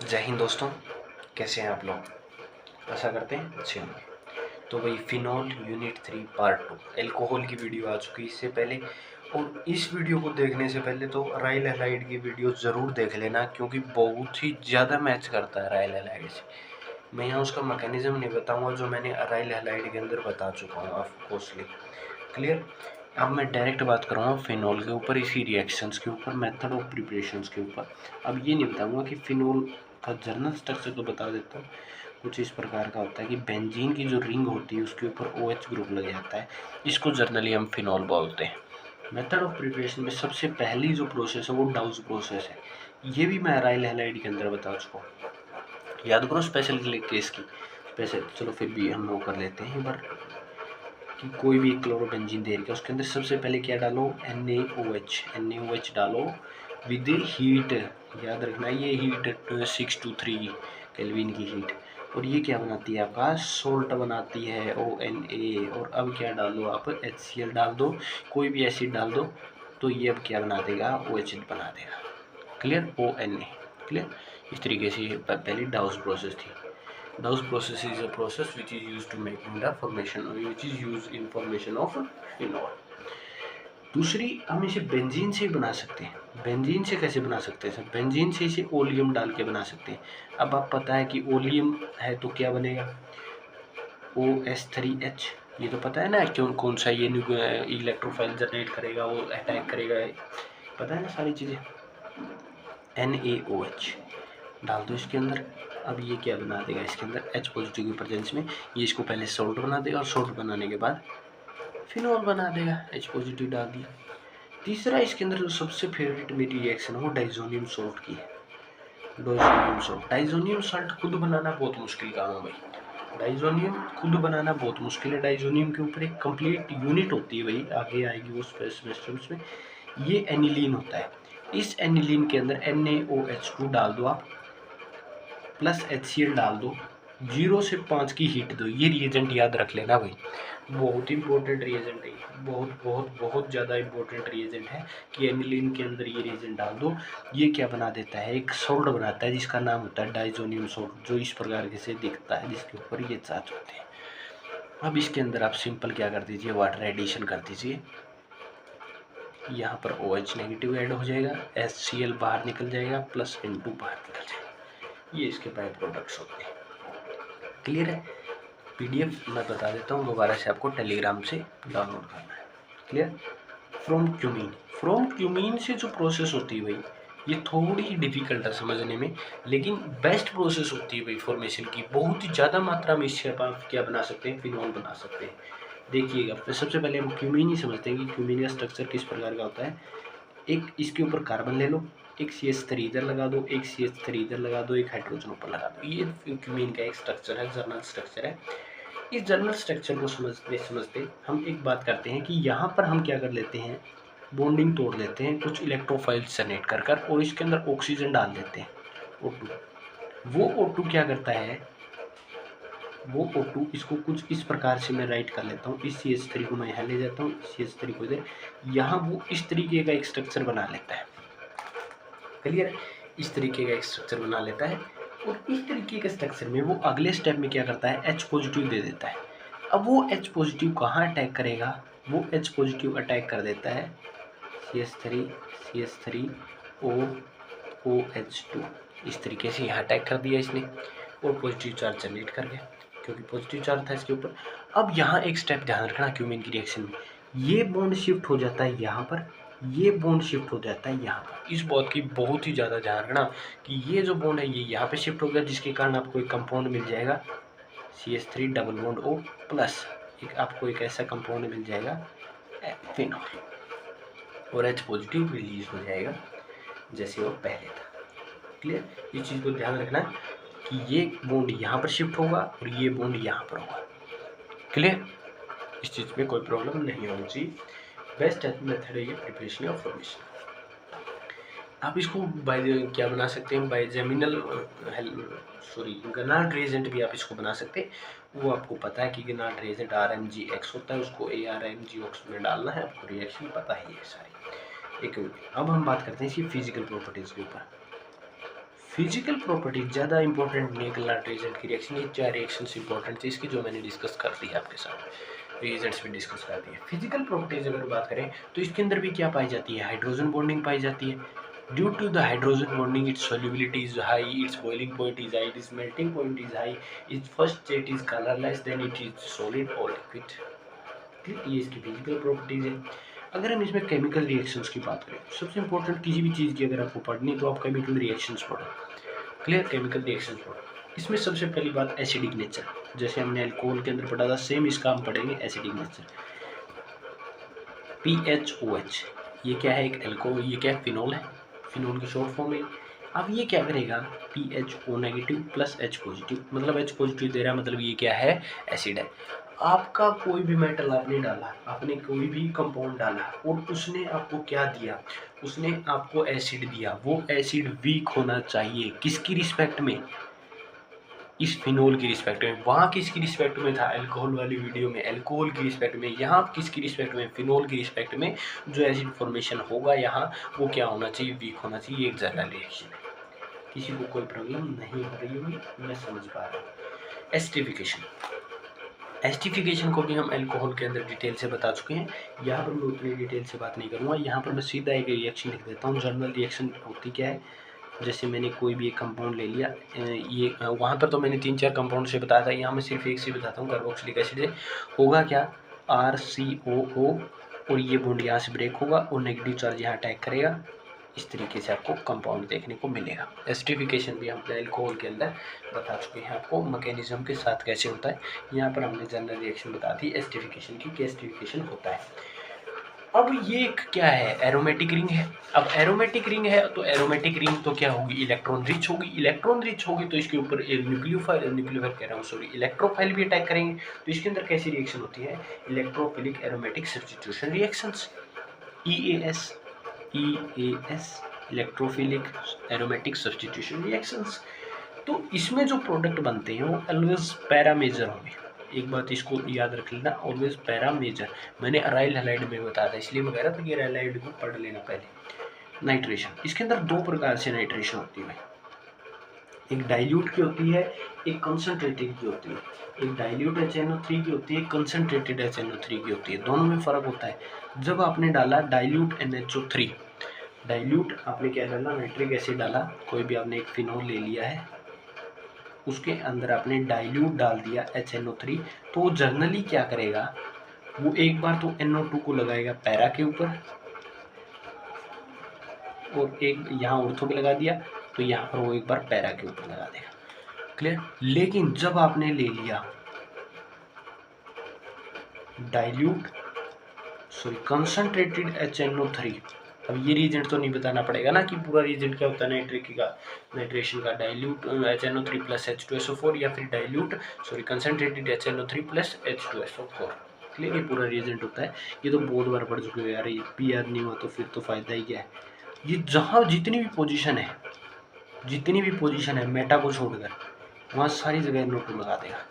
जय हिंद दोस्तों, कैसे हैं आप लोग। आशा करते हैं अच्छे होंगे। तो वही फिनॉल यूनिट 3 पार्ट 2 एल्कोहल की वीडियो आ चुकी है इससे पहले। और इस वीडियो को देखने से पहले तो राइल हैलाइड की वीडियो ज़रूर देख लेना, क्योंकि बहुत ही ज़्यादा मैच करता है राइल हैलाइड से। मैं यहाँ उसका मैकेनिज्म नहीं बताऊँगा जो मैंने राइल हैलाइड के अंदर बता चुका हूँ ऑफकोर्सली। क्लियर। अब मैं डायरेक्ट बात करूँगा फिनॉल के ऊपर, इसी रिएक्शंस के ऊपर, मेथड ऑफ प्रिपरेशंस के ऊपर। अब ये नहीं बताऊँगा कि फिनॉल का जर्नल स्ट्रक्चर तो बता देता हूँ। कुछ इस प्रकार का होता है कि बेंजीन की जो रिंग होती है उसके ऊपर OH ग्रुप लग जाता है, इसको जर्नली हम फिनॉल बोलते हैं। मेथड ऑफ प्रिपरेशन में सबसे पहली जो प्रोसेस है वो डाउज प्रोसेस है। ये भी मैं राइल हैलाइड के अंदर बता चुका हूँ, याद करो स्पेशल केस की स्पेशल। चलो फिर भी हम वो कर लेते हैं एक बार कि कोई भी क्लोरोबेंजीन दे रखा है उसके अंदर सबसे पहले क्या डालो, NaOH डालो विद हीट। याद रखना ये हीट 623 केल्विन की हीट। और ये क्या बनाती है आपका, सोल्ट बनाती है ONA। और अब क्या डालो आप, HCl डाल दो, कोई भी एसिड डाल दो, तो ये अब क्या बना देगा, OH बना देगा। Clear, ONA। क्लियर। इस तरीके से पहली डाउस प्रोसेस थी। Dawes process is a process which is used to making the formation, which is used in formation of phenol. दूसरी, हम इसे बेंजीन से बना सकते हैं। बेंजीन से कैसे बना सकते हैं सर, बेंजीन से इसे ओलियम डाल के बना सकते हैं। अब आप पता है कि ओलियम है तो क्या बनेगा, OH3H। ये तो पता है ना क्यों, कौन सा ये इलेक्ट्रोफाइल जनरेट करेगा, वो अटैक करेगा, पता है ना सारी चीज़ें। NaOH डाल दो इसके अंदर। अब ये क्या बना देगा इसके अंदर, H पॉजिटिव की प्रेजेंस में ये इसको पहले सोल्ट बना देगा, और सोल्ट बनाने के बाद फिनॉल बना देगा, H पॉजिटिव डाल दिया। तीसरा, इसके अंदर जो सबसे फेवरेट मेरी रिएक्शन है वो डाइजोनियम सॉल्ट की है। डाइजोनियम सॉल्ट, डाइजोनियम सॉल्ट खुद बनाना बहुत मुश्किल काम है भाई। डाइजोनियम खुद बनाना बहुत मुश्किल है। डाइजोनियम के ऊपर एक कंप्लीट यूनिट होती है भाई, आगे आएगी वो सेमेस्टर में। ये एनिलीन होता है। इस एनिलीन के अंदर NaOH2 डाल दो आप, प्लस HCl डाल दो, 0 से 5 की हीट दो। ये रिएजेंट याद रख लेना भाई, बहुत इंपॉर्टेंट रिएजेंट है, बहुत बहुत बहुत ज़्यादा इंपॉर्टेंट रिएजेंट है कि एनिलीन के अंदर ये रिएजेंट डाल दो। ये क्या बना देता है, एक सोल्ट बनाता है जिसका नाम होता है डाइजोनियम सोल्ट, जो इस प्रकार से दिखता है, जिसके ऊपर ये चार्ज होते हैं। अब इसके अंदर आप सिंपल क्या कर दीजिए, वाटर एडिशन कर दीजिए। यहाँ पर OH नेगेटिव ऐड हो जाएगा, HCl बाहर निकल जाएगा, प्लस N2 बाहर निकल जाएगा। ये इसके बाय प्रोडक्ट्स होते हैं। क्लियर है। PDF मैं बता देता हूँ दोबारा से, आपको टेलीग्राम से डाउनलोड करना है। क्लियर। फ्रॉम क्यूमीन से जो प्रोसेस होती है भाई, ये थोड़ी ही डिफिकल्ट है समझने में, लेकिन बेस्ट प्रोसेस होती है भाई फॉर्मेशन की। बहुत ही ज़्यादा मात्रा में इससे आप क्या बना सकते हैं, फिनॉल बना सकते हैं। देखिएगा, तो सबसे पहले हम क्यूमीन ही समझते हैं कि क्यूमीन का स्ट्रक्चर किस प्रकार का होता है। एक इसके ऊपर कार्बन ले लो, एक CH3 इधर लगा दो, एक CH3 इधर लगा दो, एक हाइड्रोजन ऊपर लगा दो। ये क्यूमीन का एक स्ट्रक्चर है, जर्नल स्ट्रक्चर है। इस जर्नल स्ट्रक्चर को समझते समझते हम एक बात करते हैं कि यहाँ पर हम क्या कर लेते हैं, बॉन्डिंग तोड़ लेते हैं कुछ इलेक्ट्रोफाइल्स जनरेट कर कर, और इसके अंदर ऑक्सीजन डाल देते हैं, O2। वो O2 क्या करता है, वो O2 इसको कुछ इस प्रकार से मैं राइट कर लेता हूँ। इस CH3 को मैं यहाँ ले जाता हूँ, CH3 को इधर, यहाँ वो इस तरीके का एक स्ट्रक्चर बना लेता है। क्लियर। इस तरीके का एक स्ट्रक्चर बना लेता है, और इस तरीके के स्ट्रक्चर में वो अगले स्टेप में क्या करता है, H पॉजिटिव दे देता है। अब वो H पॉजिटिव कहाँ अटैक करेगा, वो H पॉजिटिव अटैक कर देता है CH3OH2। इस तरीके से यहाँ अटैक कर दिया इसने, और पॉजिटिव चार्ज जनरेट कर गया, क्योंकि पॉजिटिव चार्ज था इसके ऊपर। अब यहाँ एक स्टेप ध्यान रखना, क्यूमीन की रिएक्शन में ये बॉन्ड शिफ्ट हो जाता है यहाँ पर, ये बॉन्ड शिफ्ट हो जाता है यहाँ पर। इस बात की बहुत ही ज़्यादा ध्यान रखना कि ये जो बॉन्ड है ये यहाँ पे शिफ्ट हो गया, जिसके कारण आपको एक कंपाउंड मिल जाएगा CH3 double bond O plus, एक आपको एक ऐसा कंपाउंड मिल जाएगा फिनॉल, और H पॉजिटिव रिलीज हो जाएगा जैसे वो पहले था। क्लियर। इस चीज़ को ध्यान रखना कि ये बॉन्ड यहाँ पर शिफ्ट होगा और ये बॉन्ड यहाँ पर होगा। क्लियर। इस चीज़ में कोई प्रॉब्लम नहीं होनी चाहिए। बेस्ट मेथड है ये प्रिपरेशन ऑफ फॉर्मेशन। आप इसको बाय क्या बना सकते हैं, बाइजेमिनल गनार्ड रिएजेंट भी आप इसको बना सकते हैं। वो आपको पता है कि गनार्ड रिएजेंट RMgX होता है, उसको ARMgOX में डालना है, आपको रिएक्शन पता ही है सारी। एक अब हम बात करते हैं इसकी फिजिकल प्रॉपर्टीज़ के ऊपर। फिजिकल प्रॉपर्टीज ज़्यादा इंपॉर्टेंट नहीं है लार्ज एजेंट की रिएक्शन। ये 4 रिएक्शंस इंपॉर्टेंट थी इसकी जो मैंने डिस्कस कर दी है आपके साथ, रिएजेंट्स भी डिस्कस कर दी है। फिजिकल प्रॉपर्टीज अगर बात करें तो इसके अंदर भी क्या पाई जाती है, हाइड्रोजन बॉन्डिंग पाई जाती है। Due to the hydrogen bonding it's solubility is high, its boiling point is high, its melting point is high, its first state is colorless, then it is solid or liquid। ये इसकी physical properties है। अगर हम इसमें chemical reactions की बात करें, सबसे इंपॉर्टेंट किसी भी चीज़ की अगर आपको पढ़नी तो आप केमिकल रिएक्शंस पढ़ो। क्लियर, केमिकल रिएक्शंस पढ़ो। इसमें सबसे पहली बात एसिडिक नेचर, जैसे हमने अल्कोहल के अंदर पढ़ा था सेम इसका हम पढ़ेंगे एसिडिक नेचर। PHOH ये क्या है, एक अल्कोहल, ये क्या है, फिनोल है, फिनोल की शॉर्ट फॉर्म है। अब ये क्या करेगा, PHO negative plus H positive, मतलब H पॉजिटिव दे रहा है, मतलब ये क्या है, एसिड है। आपका कोई भी मेटल आपने डाला, आपने कोई भी कंपाउंड डाला और उसने आपको क्या दिया, उसने आपको एसिड दिया, वो एसिड वीक होना चाहिए किसकी रिस्पेक्ट में, इस फिनोल की रिस्पेक्ट में। वहाँ किसकी रिस्पेक्ट में था, अल्कोहल वाली वीडियो में अल्कोहल की रिस्पेक्ट में, यहाँ किसकी रिस्पेक्ट में, फिनोल की रिस्पेक्ट में। जो एसिड फॉर्मेशन होगा यहाँ वो क्या होना चाहिए, वीक होना चाहिए। एक जनरल रिएक्शन है, किसी को कोई प्रॉब्लम नहीं हो रही होगी, मैं समझ पा रहा हूँ। एस्टिफिकेशन, एस्टिफिकेशन को भी हम अल्कोहल के अंदर डिटेल से बता चुके हैं, यहाँ पर मैं उतनी डिटेल से बात नहीं करूँगा। यहाँ पर मैं सीधा एक रिएक्शन लिख देता हूँ। जनरल रिएक्शन होती क्या है, जैसे मैंने कोई भी एक कंपाउंड ले लिया, ये वहाँ पर तो मैंने 3-4 कंपाउंड से बताया था, यहाँ मैं सिर्फ एक से बताता हूँ। कार्बोक्सिलिक एसिड से होगा क्या, RCOO, और ये बॉन्ड यहाँ से ब्रेक होगा और नेगेटिव चार्ज यहाँ अटैक करेगा। इस तरीके से आपको कंपाउंड देखने को मिलेगा। एस्टिफिकेशन भी हम अल्कोहल के अंदर बता चुके हैं आपको मैकेनिज्म के साथ कैसे होता है। यहाँ पर हमने जनरल रिएक्शन बता दी एस्टिफिकेशन की, कि एस्टिफिकेशन होता है। अब ये क्या है, एरोमेटिक रिंग है। अब एरोमेटिक रिंग है तो एरोमेटिक रिंग तो क्या होगी, इलेक्ट्रॉन रिच होगी। इलेक्ट्रॉन रिच होगी तो इसके ऊपर न्यूक्लियोफाइल कह रहा हूँ सॉरी, इलेक्ट्रोफाइल भी अटैक करेंगे। तो इसके अंदर कैसी रिएक्शन होती है, electrophilic aromatic substitution reactions, EAS electrophilic aromatic substitution reactions. तो इसमें जो प्रोडक्ट बनते हैं वो ऑलवेज पैरा मेजर होंगे। एक बात इसको याद रख लेना, ऑलवेज पैरा मेजर। मैंने अराइल हैलाइड में बताया था, इसलिए मैं कह रहा था कि अराइल हैलाइड को पढ़ लेना पहले। नाइट्रेशन, इसके अंदर 2 प्रकार से नाइट्रेशन होती है, एक डाइल्यूट की होती है, एक कंसंट्रेटेड की होती है। एक डाइल्यूट HNO3 की होती है, एक कंसंट्रेटेड HNO3 की होती है। दोनों में फ़र्क होता है। जब आपने डाला डाइल्यूट NHO3, डाइल्यूट आपने क्या डाला, नाइट्रिक एसिड डाला, कोई भी आपने एक फिनोल ले लिया है, उसके अंदर आपने डाइल्यूट डाल दिया HNO3, तो वो जर्नली क्या करेगा, वो एक बार तो NO2 को लगाएगा पैरा के ऊपर और एक यहाँ ऑर्थो पे लगा दिया, तो यहाँ पर वो एक बार पैरा के ऊपर लगा देगा। क्लियर। लेकिन जब आपने ले लिया डाइल्यूट कंसंट्रेटेड HNO3, अब ये रीजेंट तो नहीं बताना पड़ेगा ना कि पूरा रीजेंट क्या होता है नाइट्रिक का, नाइट्रेशन का, डाइल्यूट HNO3 प्लस H2SO4 या फिर dilute concentrated HNO3 plus H2SO4। Clear, ये पूरा रीजेंट होता है। ये तो बहुत बार पढ़ चुके हो यार, ये PR नहीं हुआ तो फिर तो फायदा ही क्या है। ये जहाँ जितनी भी पोजीशन है मेटा को छोड़कर, वहाँ सारी जगह NO2 लगा देगा।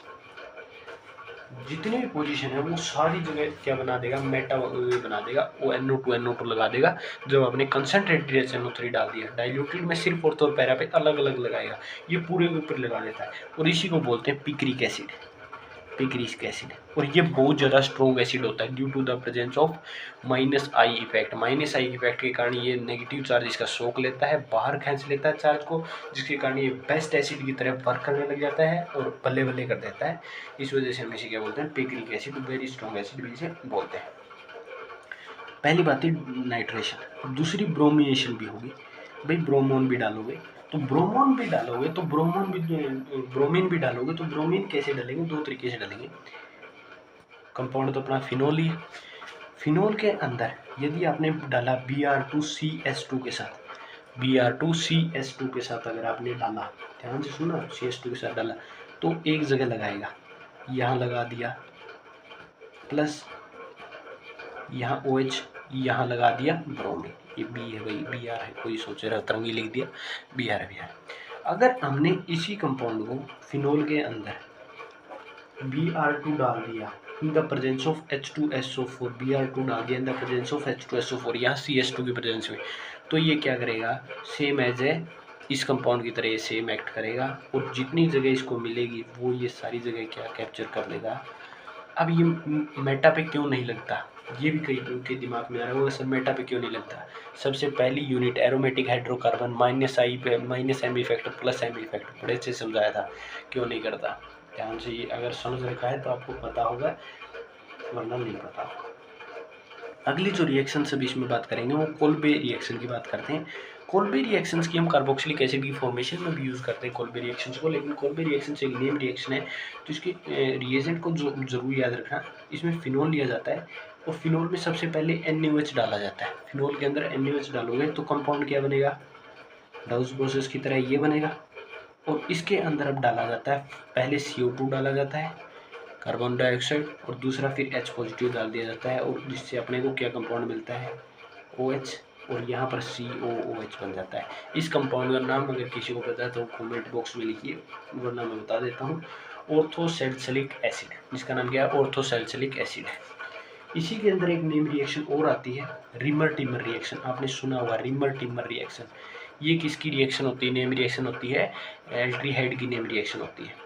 जितनी भी पोजीशन है वो सारी जगह क्या बना देगा, मेटा बना देगा, वो NO2 लगा देगा। जब आपने कंसंट्रेटेड HNO3 डाल दिया, डाइल्यूटेड में सिर्फ ऑर्थो और पैरा पे अलग अलग लगाएगा, ये पूरे के ऊपर लगा देता है। और इसी को बोलते हैं पिक्रिक एसिड, पिक्रिक एसिड। और ये बहुत ज़्यादा स्ट्रॉन्ग एसिड होता है due to the presence of -I effect. -I effect के कारण ये नेगेटिव चार्ज इसका सोख लेता है, बाहर खींच लेता है चार्ज को, जिसके कारण ये बेस्ट एसिड की तरह वर्क करने लग जाता है और बल्ले बल्ले कर देता है। इस वजह से हम इसे क्या बोलते हैं, picric acid, very strong acid भी इसे बोलते हैं। पहली बात है नाइट्रेशन। दूसरी ब्रोमिनेशन भी होगी। भाई ब्रोमोन भी डालोगे तो ब्रोमीन भी डालोगे तो ब्रोमीन कैसे डालेंगे, 2 तरीके से डालेंगे। कंपाउंड तो अपना फिनोल ही है। फिनोल के अंदर यदि आपने डाला Br2CS2 के साथ, Br2CS2 के साथ अगर आपने डाला, ध्यान से सुनना, CS2 के साथ डाला तो एक जगह लगाएगा, यहाँ लगा दिया, प्लस यहाँ OH, यहाँ लगा दिया ब्रोमीन। ये B है भाई, Br है, कोई सोच रहा तरंगी लिख दिया, Br है Br। अगर हमने इसी कंपाउंड को फिनोल के अंदर Br2 डाल दिया in the presence of H2SO4, Br2 डाल दिया in the presence of H2SO4, यहाँ CS2 की प्रेजेंस में, तो ये क्या करेगा, सेम एज ए इस कंपाउंड की तरह ये सेम एक्ट करेगा और जितनी जगह इसको मिलेगी वो ये सारी जगह क्या कैप्चर कर लेगा। अब ये मेटा पे क्यों नहीं लगता, ये भी कई लोगों के दिमाग में आ रहा है, वो सर मेटा पे क्यों नहीं लगता। सबसे पहली यूनिट एरोमेटिक हाइड्रोकार्बन -I पे -M इफेक्ट +M इफेक्ट बड़े अच्छे समझाया था, क्यों नहीं करता। ध्यान से ये अगर समझ रखा है तो आपको पता होगा, वरना नहीं पता होगा। अगली जो रिएक्शन अभी इसमें बात करेंगे वो कोल्बे रिएक्शन की बात करते हैं। कोल्बे रिएक्शंस की हम कार्बोक्सिलिक एसिड की फॉर्मेशन में भी यूज़ करते हैं कोल्बे रिएक्शंस को, लेकिन कोल्बे रिएक्शन एक नेम रिएक्शन है, तो इसके रिएजेंट को जो जरूर याद रखना, इसमें फिनोल लिया जाता है और फिनोल में सबसे पहले NaOH डाला जाता है। फिनोल के अंदर NaOH डालोगे तो कंपाउंड क्या बनेगा, डाउस प्रोसेस की तरह ये बनेगा। और इसके अंदर अब डाला जाता है, पहले CO2 डाला जाता है कार्बन डाइऑक्साइड, और दूसरा फिर H पॉजिटिव डाल दिया जाता है, और जिससे अपने को क्या कंपाउंड मिलता है, OH, और यहाँ पर COOH बन जाता है। इस कंपाउंड का नाम अगर किसी को पता है तो कमेंट बॉक्स में लिखिए, वरना मैं बता देता हूँ, ऑर्थोसैलिसिलिक एसिड, जिसका नाम क्या है, ऑर्थोसैलिसिलिक एसिड है। इसी के अंदर एक नेम रिएक्शन और आती है, रिमर टिमर रिएक्शन, आपने सुना होगा रिमर टिमर रिएक्शन। ये किसकी रिएक्शन होती है, नेम रिएक्शन होती है, एल्डिहाइड की नेम रिएक्शन होती है।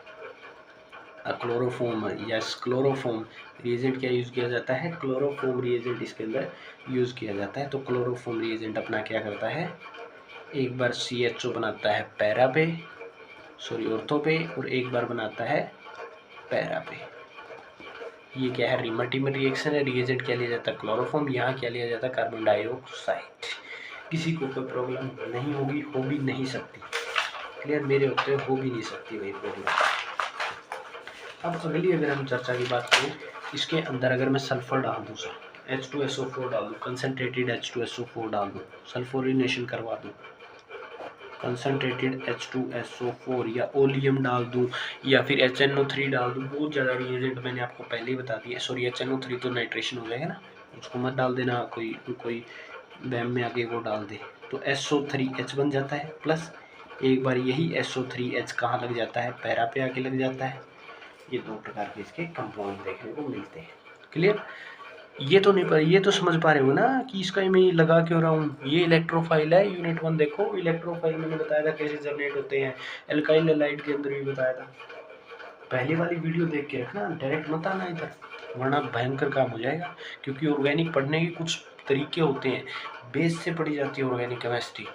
क्लोरोफॉर्म, यस क्लोरोफॉर्म रिएजेंट क्या यूज़ किया जाता है, क्लोरोफॉर्म रिएजेंट इसके अंदर यूज़ किया जाता है। तो क्लोरोफॉर्म रिएजेंट अपना क्या करता है, एक बार CHO बनाता है पैरा पे, सॉरी ऑर्थो पे, और एक बार बनाता है पैरा पे। ये क्या है, रिमर टिमर रिएक्शन है। रिएजेंट क्या लिया जाता है, क्लोरोफॉर्म, यहाँ क्या लिया जाता है, कार्बन डाइऑक्साइड। किसी को कोई प्रॉब्लम नहीं होगी, हो भी नहीं सकती, क्लियर, मेरे होते हो भी नहीं सकती वही प्रॉब्लम। अब अगली अगर हम चर्चा की बात करें, इसके अंदर अगर मैं सल्फर डाल दूँ, सर H2SO4 डाल दूँ, कंसनट्रेटेड H2SO4 डाल दूँ, सल्फोरिनेशन करवा दूँ, कंसनट्रेटेड H2SO4 या ओलियम डाल दूँ, या फिर HNO3 डाल दूँ, बहुत ज़्यादा रिएजेंट मैंने आपको पहले ही बता दिया। सॉरी HNO3 तो नाइट्रेशन हो जाएगा ना, उसको मत डाल देना, कोई वैम में आगे वो डाल दे, तो SO3H बन जाता है, प्लस एक बार यही SO3H कहाँ लग जाता है, पैरा पे आके लग जाता है। ये दो प्रकार के इसके कंपाउंड देखने को मिलते हैं, क्लियर। ये तो नहीं, पर ये तो समझ पा रहे हो ना कि इसका मैं लगा क्यों रहा हूँ। ये इलेक्ट्रोफाइल है, यूनिट 1 देखो, इलेक्ट्रोफाइल मैंने बताया था कैसे जनरेट होते हैं, एल्काइल हैलाइड के अंदर भी बताया था। पहली वाली वीडियो देख के रखना, डायरेक्ट मत आना इधर, वरना भयंकर काम हो जाएगा। क्योंकि ऑर्गेनिक पढ़ने के कुछ तरीके होते हैं, बेस से पढ़ी जाती है ऑर्गेनिक केमिस्ट्री।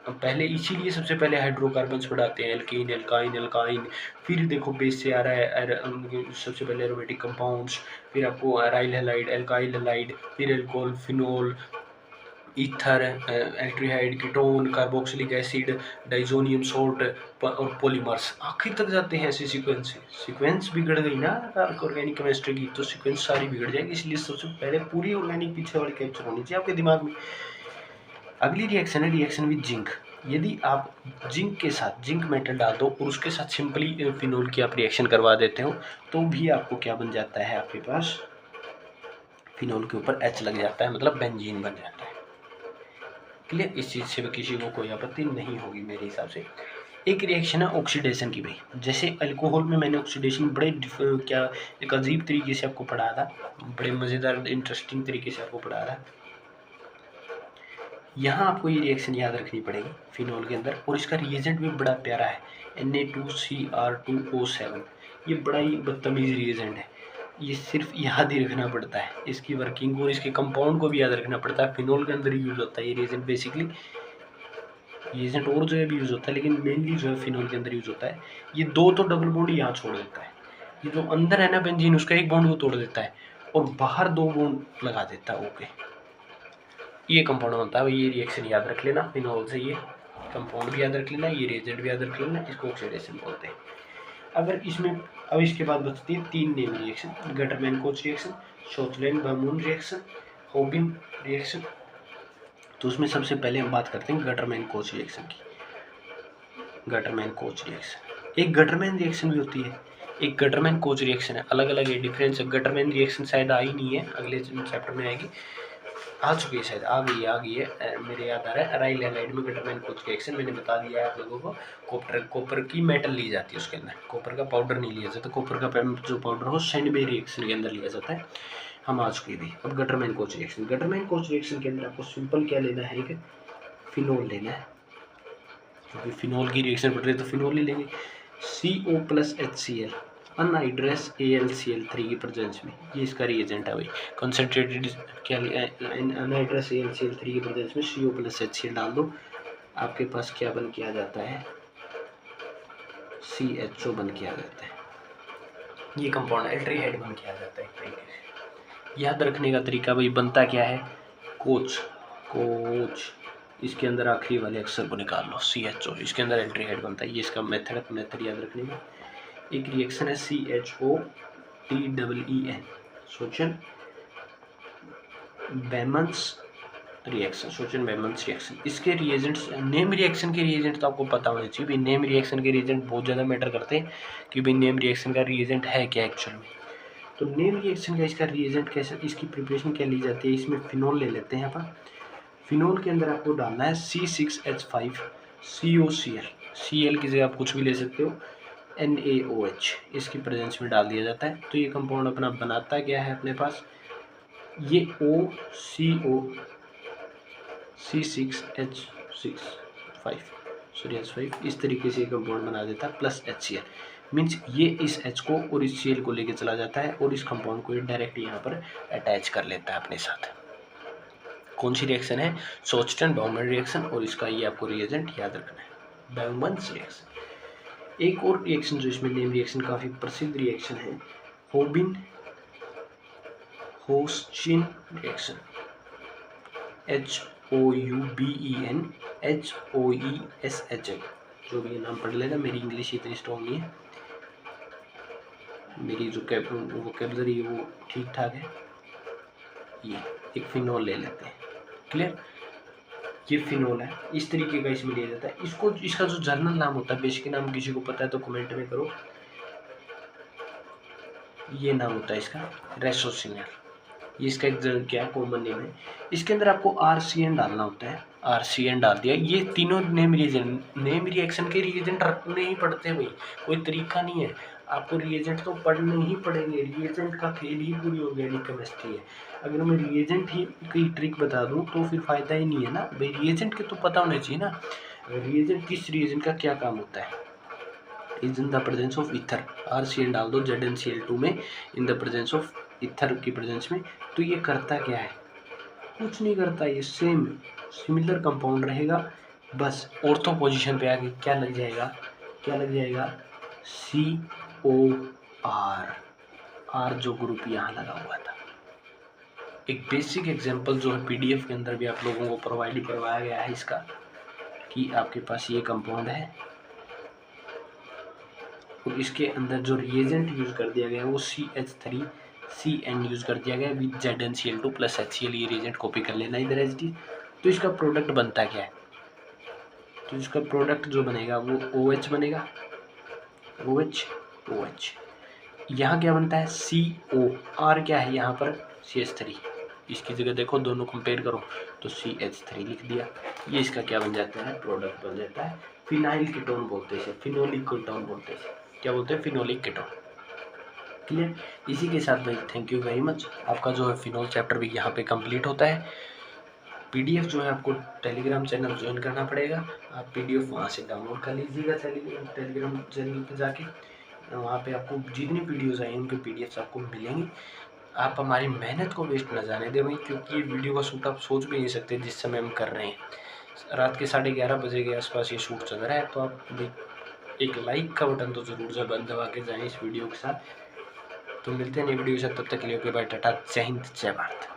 अब पहले इसीलिए सबसे पहले हाइड्रोकार्बन्स पढ़ाते हैं, एल्कीन, एल्काइन, एल्काइन, फिर देखो बेस से आ रहा है सबसे पहले एरोमेटिक कंपाउंड्स, फिर आपको अराइल हैलाइड, एल्काइल हैलाइड, फिर alcohol, phenol, ether, aldehyde, ketone, carboxylic acid, diazonium salt और पॉलीमर्स, आखिर तक जाते हैं ऐसे सीक्वेंस बिगड़ गई ना ऑर्गेनिक केमिस्ट्री की, तो सीक्वेंस सारी बिगड़ जाएगी। इसलिए सबसे पहले पूरी ऑर्गेनिक पीछे वाली कैप्चर होनी चाहिए आपके दिमाग में। अगली रिएक्शन है रिएक्शन विद जिंक। यदि आप जिंक के साथ जिंक मेटल डाल दो और उसके साथ सिंपली फिनोल की आप रिएक्शन करवा देते हो, तो भी आपको क्या बन जाता है, आपके पास फिनोल के ऊपर H लग जाता है, मतलब बेंजीन बन जाता है, क्लियर। इस चीज़ से किसी को कोई आपत्ति नहीं होगी मेरे हिसाब से। एक रिएक्शन है ऑक्सीडेशन की भाई, जैसे अल्कोहल में मैंने ऑक्सीडेशन बड़े क्या एक अजीब तरीके से आपको पढ़ाया था, बड़े मज़ेदार इंटरेस्टिंग तरीके से आपको पढ़ाया था। यहाँ आपको ये रिएक्शन याद रखनी पड़ेगी फिनोल के अंदर, और इसका रिएजेंट भी बड़ा प्यारा है, Na2Cr2O7। ये बड़ा ही बदतमीज़ रिएजेंट है, ये सिर्फ याद ही रखना पड़ता है, इसकी वर्किंग और इसके कंपाउंड को भी याद रखना पड़ता है। फिनोल के अंदर यूज़ होता है ये रिएजेंट बेसिकली, रिएजेंट और जो है भी यूज़ होता है, लेकिन मेनली जो है फिनोल के अंदर यूज़ होता है। ये दो तो डबल बॉन्ड यहाँ छोड़ देता है, ये जो अंदर है ना बेंजीन, उसका एक बॉन्ड को तोड़ देता है और बाहर दो बॉन्ड लगा देता है, ओके, ये कंपाउंड बनता है। ये रिएक्शन याद रख लेना, फिनोल से ये कंपाउंड भी याद रख लेना, ये रिएजेंट भी याद रख लेना, इसको ऑक्सीडेशन बोलते हैं। अगर इसमें अब इसके बाद बचती है 3 name reaction, Gattermann Koch reaction, Schotten Baumann reaction, Houben reaction. तो उसमें सबसे पहले हम बात करते हैं गटरमैन-कोच रिएक्शन की। गटरमैन-कोच रिएक्शन, एक गटरमैन रिएक्शन भी होती है, एक गटरमैन-कोच रिएक्शन है, अलग अलग है, डिफरेंस है। गटरमैन रिएक्शन शायद आई नहीं है, अगले चैप्टर में आएगी, आ चुकी है शायद, आ गई है, मेरे याद आ रहा है। अराइल हैलाइड में गटरमैन-कोच रिएक्शन मैंने बता दिया है आप लोगों को। कॉपर की मेटल ली जाती है उसके अंदर, कॉपर का पाउडर नहीं लिया जाता, कॉपर का जो पाउडर हो सैंडबे रिएक्शन के अंदर लिया जाता है। हम आ चुकी भी। अब गटरमैन-कोच रिएक्शन, गटरमैन-कोच रिएक्शन के अंदर आपको सिंपल क्या लेना है, एक फिनोल लेना है, क्योंकि फिनॉल की रिएक्शन बढ़ रही है तो फिनॉल ही लेंगे। CO plus HCl anhydrous AlCl3 की प्रेजेंस में, ये इसका रिएजेंट है भाई। कंसनट्रेटेड क्या अनहाइड्रस AlCl3 की प्रेजेंस में CO प्लस HCl डाल दो, आपके पास क्या बन के आ जाता है, CHO बन के आ जाता है। ये कंपाउंड एल्ड्रीहाइड बन के आ जाता है एक तरीके से। याद रखने का तरीका भाई बनता क्या है, कोच इसके अंदर आखिरी वाले अक्षर को निकाल लो, CHO, इसके अंदर एल्ड्रीहाइड बनता है। ये इसका मेथड याद रखने का। एक रिएक्शन है CHO-TEEN, सोचन बेमन्स रिएक्शन। इसके रिएजेंट्स, नेम रिएक्शन के रिएजेंट तो आपको पता होना चाहिए भाई। नेम रिएक्शन के रिएजेंट बहुत ज़्यादा मैटर करते हैं कि भाई नेम रिएक्शन का रिएजेंट है क्या एक्चुअल में। तो नेम रिएक्शन का इसका रिएजेंट कैसे, इसकी प्रिपरेशन क्या ली जाती है, इसमें फिनॉल ले लेते हैं अपन। फिनॉल के अंदर आपको डालना है C6H5COCl, Cl की जगह आप कुछ भी ले सकते हो, NaOH इसकी प्रेजेंस में डाल दिया जाता है। तो ये कंपाउंड अपना बनाता क्या है अपने पास, ये OCO H5 इस तरीके से कंपाउंड बना देता है, प्लस HCl मीन्स ये इस H को और इस Cl को लेके चला जाता है और इस कंपाउंड को डायरेक्ट यहाँ पर अटैच कर लेता है अपने साथ। कौन सी रिएक्शन है, सोचटन बाउमन रिएक्शन, और इसका ये आपको रिएजेंट याद रखना है, बाउमन्स रिएक्शन। एक और रिएक्शन जो इसमें नेम रिएक्शन काफ़ी प्रसिद्ध रिएक्शन है, होबिन-होस्चिन रिएक्शन, HOUBEN-HOESHL, जो भी ये नाम पढ़ लेगा, मेरी इंग्लिश इतनी स्ट्रॉन्ग नहीं है, मेरी जो वोकेबलरी है वो ठीक ठाक है। ये एक फिनॉल ले लेते हैं, क्लियर, ये फिनॉल है, इस तरीके का इसमें लिया जाता है। इसका जो जर्नल नाम होता है, बेसिक नाम किसी को पता है तो कमेंट में करो, ये नाम होता है इसका रेसोसिनर, ये इसका एक क्या कॉमन नेम है। इसके अंदर आपको RCN डालना होता है, RCN डाल दिया। ये तीनों नेम रिएक्शन के रिएजेंट रखने ही पड़ते हैं भाई, कोई तरीका नहीं है, आपको रिएजेंट तो पढ़ने ही पड़ेंगे। रिएजेंट का खेल ही पूरी ऑर्गेनिक केमिस्ट्री है। अगर मैं रिएजेंट ही की ट्रिक बता दूं तो फिर फायदा ही नहीं है ना भाई, रिएजेंट के तो पता होना चाहिए ना, रिएजेंट किस रिएजेंट का क्या काम होता है। Is in the presence of ether, RCN डाल दो ZnCl2 में, in the presence of ether की प्रेजेंस में। तो ये करता क्या है, कुछ नहीं करता, ये सेम सिमिलर कंपाउंड रहेगा, बस ऑर्थो पोजीशन पे आके क्या लग जाएगा COR, R जो ग्रुप यहाँ लगा हुआ था। एक बेसिक एग्जांपल जो है PDF के अंदर भी आप लोगों को प्रोवाइड करवाया गया है इसका, कि आपके पास ये कंपाउंड है और इसके अंदर जो रिएजेंट यूज कर दिया गया है वो CH3CN यूज कर दिया गया है विद ZnCl2 प्लस HCl। ये रिएजेंट कॉपी कर लेना इधर HT। तो इसका प्रोडक्ट बनता क्या है, तो इसका प्रोडक्ट जो बनेगा वो OH बनेगा, OH। यहाँ क्या बनता है CO, R क्या है यहाँ पर CH3, इसकी जगह देखो दोनों कंपेयर करो तो CH3 लिख दिया। ये इसका क्या बन जाता है, प्रोडक्ट बन जाता है। फिनाइल कीटोन बोलते हैं, फिनोलिक कीटोन बोलते हैं, क्या बोलते हैं, फिनोलिक कीटोन, क्लियर। इसी के साथ भाई थैंक यू वेरी मच, आपका जो है फिनोल चैप्टर भी यहाँ पे कंप्लीट होता है। PDF जो है आपको टेलीग्राम चैनल ज्वाइन करना पड़ेगा, आप PDF वहाँ से डाउनलोड कर लीजिएगा टेलीग्राम चैनल पर जाके, वहाँ पे आपको जितनी वीडियोज़ आई उनके PDFs आपको मिलेंगे। आप हमारी मेहनत को वेस्ट न जाने दें भाई, क्योंकि ये वीडियो का शूट आप सोच भी नहीं सकते जिस समय हम कर रहे हैं, रात के 11:30 बजे के आसपास ये शूट चल रहा है। तो आप एक लाइक का बटन तो ज़रूर दबा के जाएँ इस वीडियो के साथ। तो मिलते हैं नई वीडियो के साथ, तब तक के लिए ओके बाय, टाटा, जय हिंद, जय भारत।